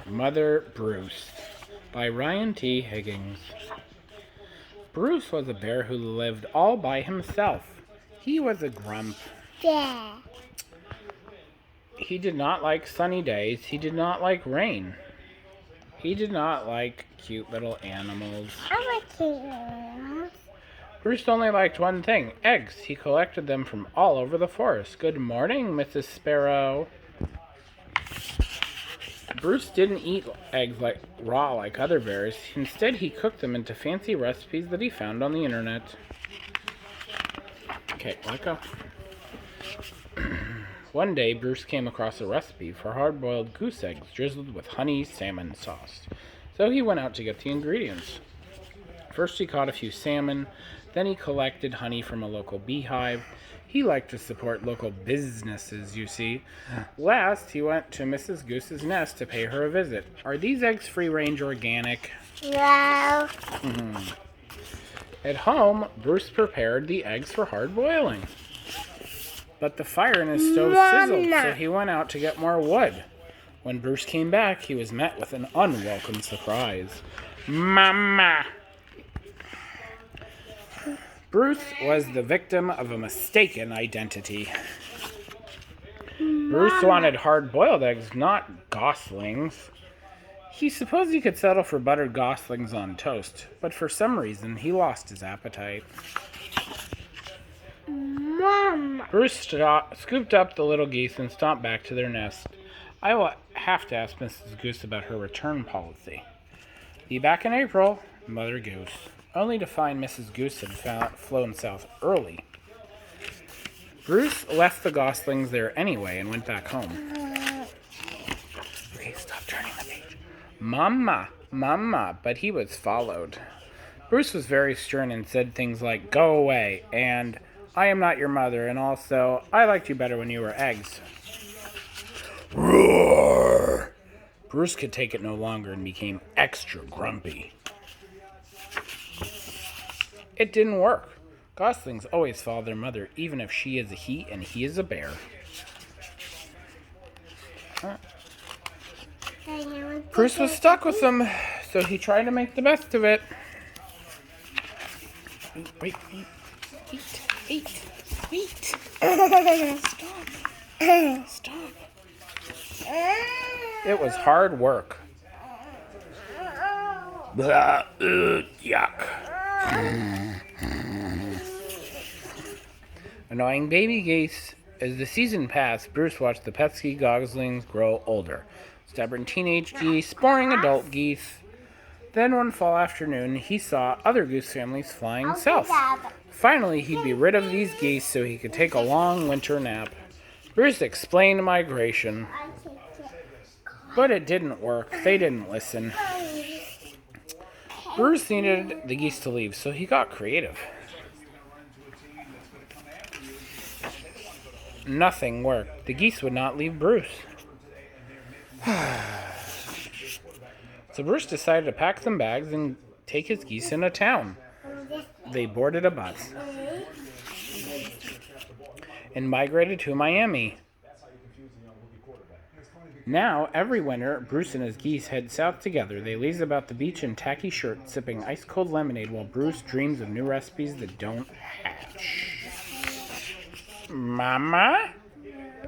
Mother Bruce by Ryan T. Higgins. Bruce was a bear who lived all by himself. He was a grump. Yeah. He did not like sunny days. He did not like rain. He did not like cute little animals. I like cute animals. Bruce only liked one thing, eggs. He collected them from all over the forest. Good morning, Mrs. Sparrow. Bruce didn't eat eggs raw like other bears. Instead, he cooked them into fancy recipes that he found on the internet. Okay, let go. One day, Bruce came across a recipe for hard-boiled goose eggs drizzled with honey salmon sauce. So he went out to get the ingredients. First, he caught a few salmon. Then he collected honey from a local beehive. He liked to support local businesses, you see. Last, he went to Mrs. Goose's nest to pay her a visit. Are these eggs free-range organic? No. At home, Bruce prepared the eggs for hard boiling. But the fire in his stove sizzled, so he went out to get more wood. When Bruce came back, he was met with an unwelcome surprise. Mama! Bruce was the victim of a mistaken identity. Bruce wanted hard-boiled eggs, not goslings. He supposed he could settle for buttered goslings on toast, but for some reason he lost his appetite. Mom. Bruce scooped up the little geese and stomped back to their nest. I will have to ask Mrs. Goose about her return policy. Be back in April, Mother Goose. Only to find Mrs. Goose had flown south early. Bruce left the goslings there anyway and went back home. Okay, stop turning the page. Mama, Mama, but he was followed. Bruce was very stern and said things like, go away, and I am not your mother, and also, I liked you better when you were eggs. Roar! Bruce could take it no longer and became extra grumpy. It didn't work. Goslings always follow their mother, even if she is a he and he is a bear. Bruce was stuck with them, so he tried to make the best of it. Wait. Stop. It was hard work. Blah, yuck. Annoying baby geese. As the season passed, Bruce watched the pesky goslings grow older. Stubborn teenage geese, boring adult geese. Then one fall afternoon, he saw other goose families flying south. Finally, he'd be rid of these geese so he could take a long winter nap. Bruce explained migration, but it didn't work. They didn't listen. Bruce needed the geese to leave, so he got creative. Nothing worked. The geese would not leave Bruce. So Bruce decided to pack some bags and take his geese into town. They boarded a bus and migrated to Miami. Now, every winter, Bruce and his geese head south together. They laze about the beach in tacky shirts, sipping ice-cold lemonade while Bruce dreams of new recipes that don't hatch. Mama?